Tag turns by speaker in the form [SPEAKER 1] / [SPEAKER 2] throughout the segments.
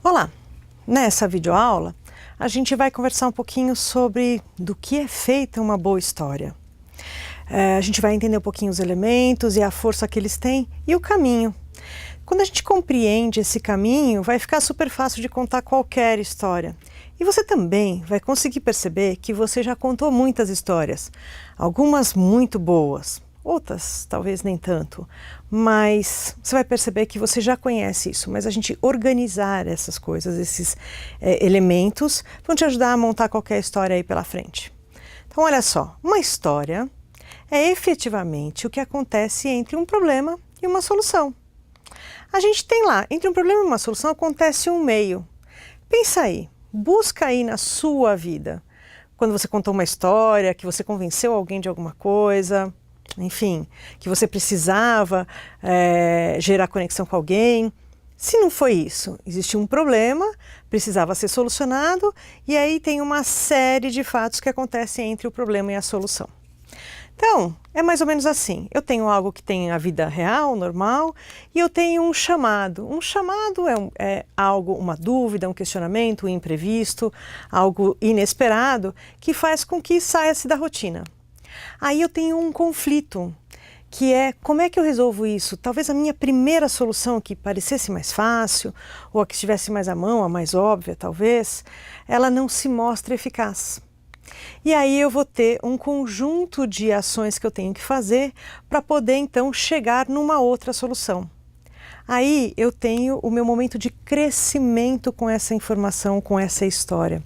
[SPEAKER 1] Olá! Nessa videoaula, a gente vai conversar um pouquinho sobre do que é feita uma boa história. A gente vai entender um pouquinho os elementos e a força que eles têm e o caminho. Quando a gente compreende esse caminho, vai ficar super fácil de contar qualquer história. E você também vai conseguir perceber que você já contou muitas histórias, algumas muito boas, outras talvez nem tanto, mas você vai perceber que você já conhece isso, mas a gente organizar essas coisas, esses elementos, vão te ajudar a montar qualquer história aí pela frente. Então olha só, uma história é efetivamente o que acontece entre um problema e uma solução. A gente tem lá, entre um problema e uma solução acontece um meio. Pensa aí, busca aí na sua vida, quando você contou uma história, que você convenceu alguém de alguma coisa, enfim, que você precisava gerar conexão com alguém. Se não foi isso, existe um problema, precisava ser solucionado, e aí tem uma série de fatos que acontecem entre o problema e a solução. Então, é mais ou menos assim, eu tenho algo que tem a vida real, normal, e eu tenho um chamado. Um chamado é algo, uma dúvida, um questionamento, um imprevisto, algo inesperado, que faz com que saia-se da rotina. Aí eu tenho um conflito, que é como é que eu resolvo isso? Talvez a minha primeira solução, que parecesse mais fácil, ou a que estivesse mais à mão, a mais óbvia talvez, ela não se mostra eficaz. E aí eu vou ter um conjunto de ações que eu tenho que fazer para poder então chegar numa outra solução. Aí eu tenho o meu momento de crescimento com essa informação, com essa história.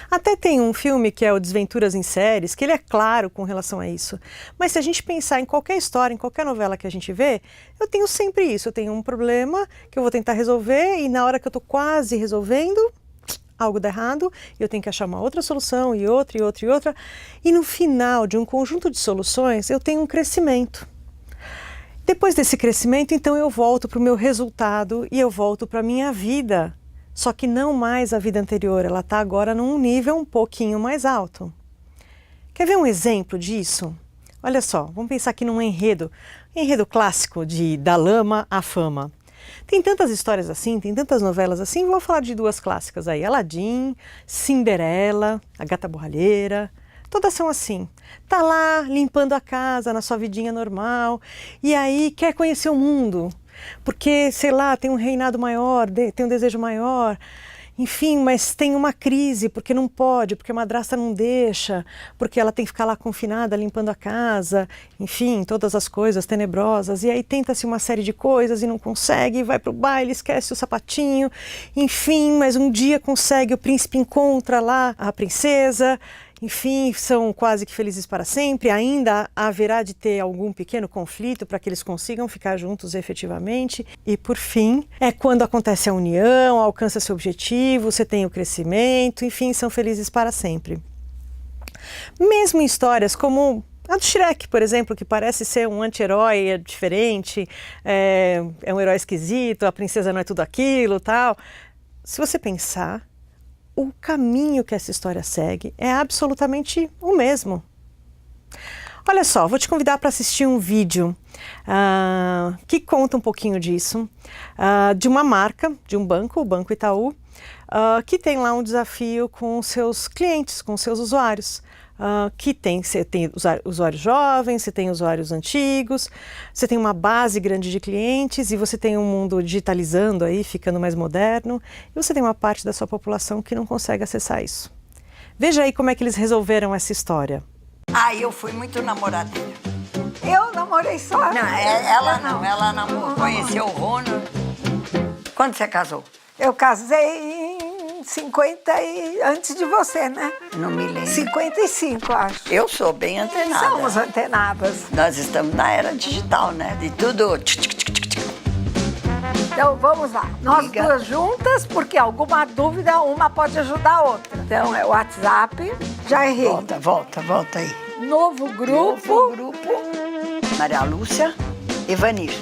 [SPEAKER 1] Até tem um filme que é o Desventuras em Séries, que ele é claro com relação a isso. Mas se a gente pensar em qualquer história, em qualquer novela que a gente vê, eu tenho sempre isso. Eu tenho um problema que eu vou tentar resolver e na hora que eu estou quase resolvendo, algo dá errado, eu tenho que achar uma outra solução e outra e outra e outra. E no final de um conjunto de soluções, eu tenho um crescimento. Depois desse crescimento, então eu volto para o meu resultado e eu volto para a minha vida. Só que não mais a vida anterior, ela está agora num nível um pouquinho mais alto. Quer ver um exemplo disso? Olha só, vamos pensar aqui num enredo clássico de Da Lama à Fama. Tem tantas histórias assim, tem tantas novelas assim, vou falar de duas clássicas aí, Aladim, Cinderela, A Gata Borralheira, todas são assim. Tá lá limpando a casa na sua vidinha normal e aí quer conhecer o mundo. Porque, sei lá, tem um reinado maior, tem um desejo maior, enfim, mas tem uma crise, porque não pode, porque a madrasta não deixa, porque ela tem que ficar lá confinada, limpando a casa, enfim, todas as coisas tenebrosas, e aí tenta-se uma série de coisas e não consegue, vai pro baile, esquece o sapatinho, enfim, mas um dia consegue, o príncipe encontra lá a princesa. Enfim, são quase que felizes para sempre, ainda haverá de ter algum pequeno conflito para que eles consigam ficar juntos efetivamente. E por fim, é quando acontece a união, alcança seu objetivo, você tem o crescimento, enfim, são felizes para sempre. Mesmo em histórias como a do Shrek, por exemplo, que parece ser um anti-herói, é diferente, é um herói esquisito, a princesa não é tudo aquilo, tal. Se você pensar, o caminho que essa história segue é absolutamente o mesmo. Olha só, vou te convidar para assistir um vídeo que conta um pouquinho disso, de uma marca, de um banco, o Banco Itaú, que tem lá um desafio com seus clientes, com seus usuários. Você tem usuários jovens, você tem usuários antigos, você tem uma base grande de clientes e você tem um mundo digitalizando aí, ficando mais moderno, e você tem uma parte da sua população que não consegue acessar isso. Veja aí como é que eles resolveram essa história.
[SPEAKER 2] Eu fui muito namoradeira.
[SPEAKER 3] Eu namorei só?
[SPEAKER 2] Não, ela namorou, conheceu o Ronald. Quando você casou?
[SPEAKER 3] Eu casei em 50 e antes de você, né?
[SPEAKER 2] Não me lembro.
[SPEAKER 3] 55, acho.
[SPEAKER 2] Eu sou bem antenada.
[SPEAKER 3] Somos antenadas.
[SPEAKER 2] Nós estamos na era digital, né? De tudo.
[SPEAKER 3] Então vamos lá. Nós duas juntas, porque alguma dúvida, uma pode ajudar a outra. Então é o WhatsApp. Já errei.
[SPEAKER 2] Volta aí.
[SPEAKER 3] Novo grupo.
[SPEAKER 2] Maria Lúcia e Vanir.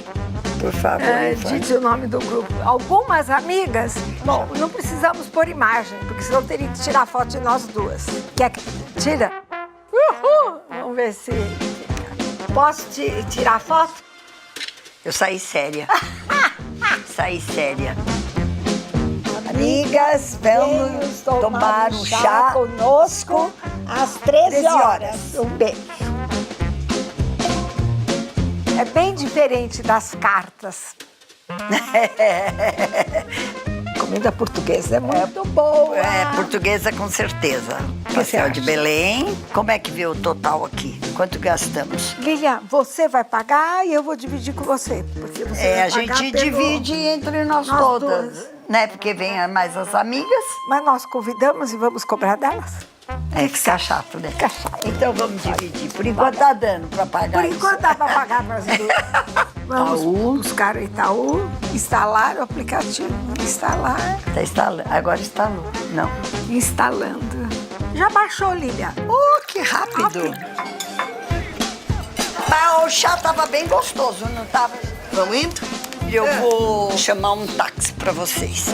[SPEAKER 2] Por favor,
[SPEAKER 3] Dite o nome do grupo. Algumas amigas, bom, não precisamos pôr imagem, porque senão teria que tirar foto de nós duas. Quer que tira? Uhul! Vamos ver se... Posso tirar foto?
[SPEAKER 2] Eu saí séria. Saí séria.
[SPEAKER 3] Amigas, vamos tomar um chá conosco às 13 horas. Um beijo. É bem diferente das cartas. Comida portuguesa é muito boa.
[SPEAKER 2] Portuguesa com certeza. Pastel de Belém. Como é que veio o total aqui? Quanto gastamos?
[SPEAKER 3] Lilian, você vai pagar e eu vou dividir com você. Porque você vai
[SPEAKER 2] a gente divide entre nós todas.
[SPEAKER 3] Duas.
[SPEAKER 2] Né? Porque vem mais as amigas.
[SPEAKER 3] Mas nós convidamos e vamos cobrar delas?
[SPEAKER 2] Fica chato, né?
[SPEAKER 3] Fica chato.
[SPEAKER 2] Então vamos dividir. Por enquanto tá dando pra pagar
[SPEAKER 3] Por enquanto dá pra pagar para as duas. Vamos buscar o Itaú, instalar o aplicativo. Instalar.
[SPEAKER 2] Tá instalando. Agora instalou. Não.
[SPEAKER 3] Instalando. Já baixou, Lilian?
[SPEAKER 2] Que rápido. Mas o chá tava bem gostoso, não tava? Vamos indo? Eu vou chamar um táxi pra vocês.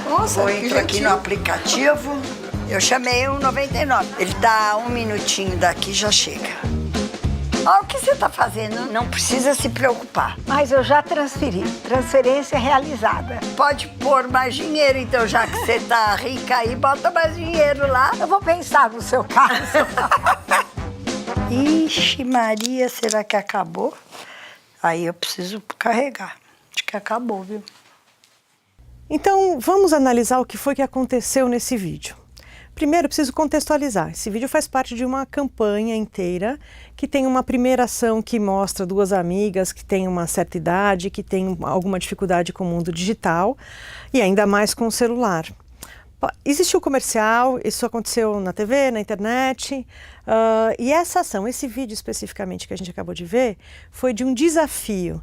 [SPEAKER 3] Nossa,
[SPEAKER 2] eu entro aqui no aplicativo. Eu chamei o 99. Ele tá 1 minutinho daqui, já chega. Olha o que você tá fazendo, não precisa se preocupar.
[SPEAKER 3] Mas eu já transferi. Transferência realizada.
[SPEAKER 2] Pode pôr mais dinheiro, então, já que você tá rica aí, bota mais dinheiro lá.
[SPEAKER 3] Eu vou pensar no seu caso.
[SPEAKER 2] Ixi, Maria, será que acabou? Aí eu preciso carregar. Acho que acabou, viu?
[SPEAKER 1] Então, vamos analisar o que foi que aconteceu nesse vídeo. Primeiro, eu preciso contextualizar. Esse vídeo faz parte de uma campanha inteira que tem uma primeira ação que mostra duas amigas que têm uma certa idade, que têm alguma dificuldade com o mundo digital e ainda mais com o celular. Existiu comercial, isso aconteceu na TV, na internet, e essa ação, esse vídeo especificamente que a gente acabou de ver, foi de um desafio.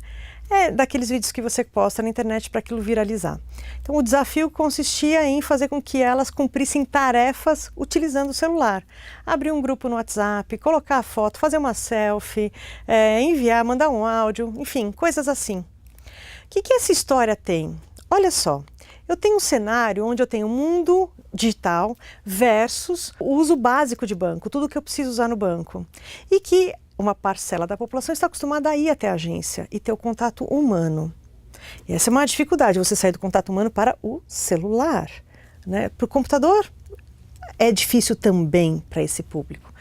[SPEAKER 1] É daqueles vídeos que você posta na internet para aquilo viralizar. Então o desafio consistia em fazer com que elas cumprissem tarefas utilizando o celular. Abrir um grupo no WhatsApp, colocar a foto, fazer uma selfie, enviar, mandar um áudio, enfim, coisas assim. O que essa história tem? Olha só, eu tenho um cenário onde eu tenho o mundo digital versus o uso básico de banco, tudo que eu preciso usar no banco. E que uma parcela da população está acostumada a ir até a agência e ter o contato humano. E essa é uma dificuldade, você sair do contato humano para o celular, né? Para o computador é difícil também para esse público.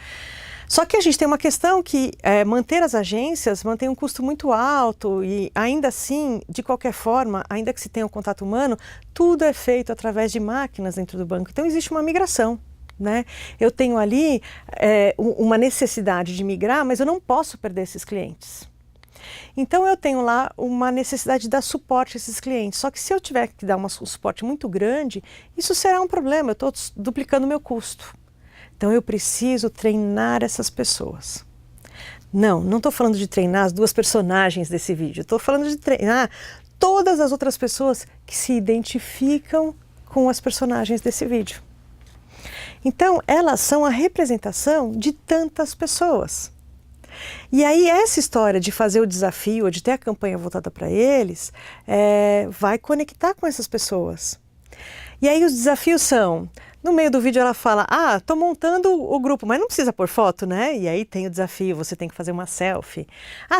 [SPEAKER 1] Só que a gente tem uma questão que manter as agências mantém um custo muito alto e ainda assim, de qualquer forma, ainda que se tenha o contato humano, tudo é feito através de máquinas dentro do banco. Então existe uma migração. Né? Eu tenho ali uma necessidade de migrar, mas eu não posso perder esses clientes. Então eu tenho lá uma necessidade de dar suporte a esses clientes. Só que se eu tiver que dar um suporte muito grande, isso será um problema, eu estou duplicando o meu custo. Então eu preciso treinar essas pessoas. Não estou falando de treinar as duas personagens desse vídeo, estou falando de treinar todas as outras pessoas que se identificam com as personagens desse vídeo. Então, elas são a representação de tantas pessoas. E aí, essa história de fazer o desafio, ou de ter a campanha voltada para eles, vai conectar com essas pessoas. E aí, os desafios são... No meio do vídeo ela fala, estou montando o grupo, mas não precisa pôr foto, né? E aí tem o desafio, você tem que fazer uma selfie.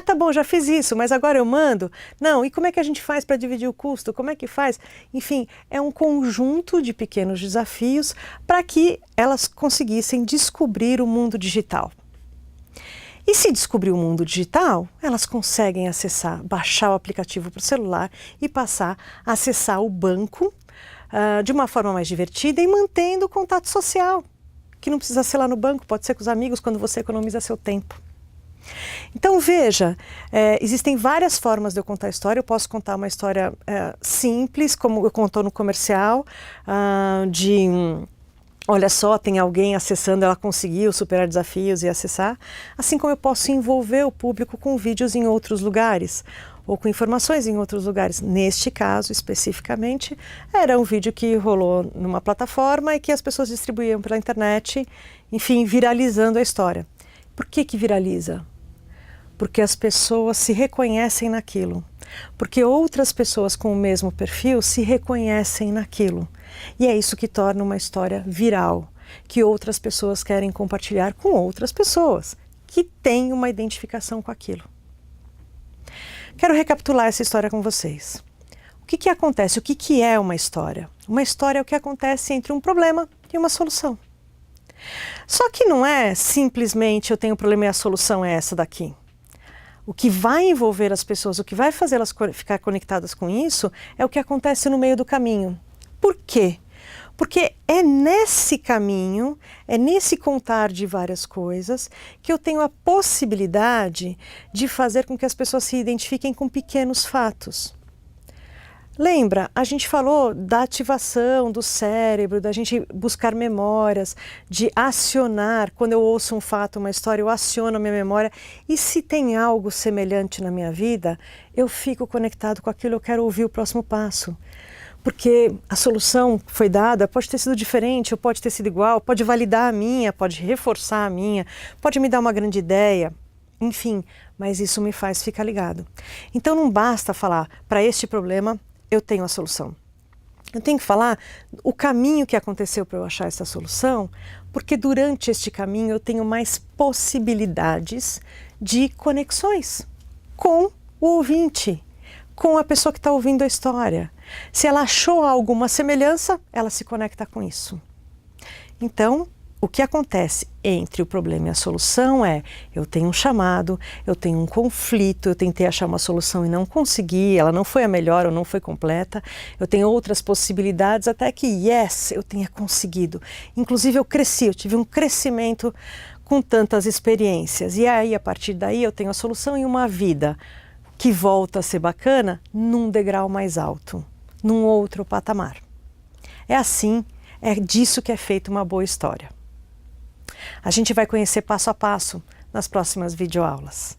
[SPEAKER 1] Tá bom, já fiz isso, mas agora eu mando? Não, e como é que a gente faz para dividir o custo? Como é que faz? Enfim, é um conjunto de pequenos desafios para que elas conseguissem descobrir o mundo digital. E se descobrir o mundo digital, elas conseguem acessar, baixar o aplicativo para o celular e passar a acessar o banco de uma forma mais divertida e mantendo o contato social, que não precisa ser lá no banco, pode ser com os amigos, quando você economiza seu tempo. Então veja, existem várias formas de eu contar a história. Eu posso contar uma história simples, como eu contou no comercial, olha só, tem alguém acessando, ela conseguiu superar desafios e acessar, assim como eu posso envolver o público com vídeos em outros lugares, ou com informações em outros lugares. Neste caso, especificamente, era um vídeo que rolou numa plataforma e que as pessoas distribuíam pela internet, enfim, viralizando a história. Por que viraliza? Porque as pessoas se reconhecem naquilo. Porque outras pessoas com o mesmo perfil se reconhecem naquilo. E é isso que torna uma história viral, que outras pessoas querem compartilhar com outras pessoas, que tem uma identificação com aquilo. Quero recapitular essa história com vocês. O que acontece? O que é uma história? Uma história é o que acontece entre um problema e uma solução. Só que não é simplesmente eu tenho um problema e a solução é essa daqui. O que vai envolver as pessoas, o que vai fazer elas ficar conectadas com isso, é o que acontece no meio do caminho. Por quê? Porque é nesse caminho, é nesse contar de várias coisas, que eu tenho a possibilidade de fazer com que as pessoas se identifiquem com pequenos fatos. Lembra, a gente falou da ativação do cérebro, da gente buscar memórias, de acionar, quando eu ouço um fato, uma história, eu aciono a minha memória. E se tem algo semelhante na minha vida, eu fico conectado com aquilo, eu quero ouvir o próximo passo. Porque a solução foi dada, pode ter sido diferente, ou pode ter sido igual, pode validar a minha, pode reforçar a minha, pode me dar uma grande ideia. Enfim, mas isso me faz ficar ligado. Então não basta falar, para este problema eu tenho a solução. Eu tenho que falar o caminho que aconteceu para eu achar essa solução, porque durante este caminho eu tenho mais possibilidades de conexões com o ouvinte, com a pessoa que está ouvindo a história. Se ela achou alguma semelhança, ela se conecta com isso. Então, o que acontece entre o problema e a solução é, eu tenho um chamado, eu tenho um conflito, eu tentei achar uma solução e não consegui, ela não foi a melhor ou não foi completa, eu tenho outras possibilidades até que, yes, eu tenha conseguido. Inclusive eu cresci, eu tive um crescimento com tantas experiências. E aí, a partir daí, eu tenho a solução e uma vida que volta a ser bacana num degrau mais alto, num outro patamar. É assim, é disso que é feita uma boa história. A gente vai conhecer passo a passo nas próximas videoaulas.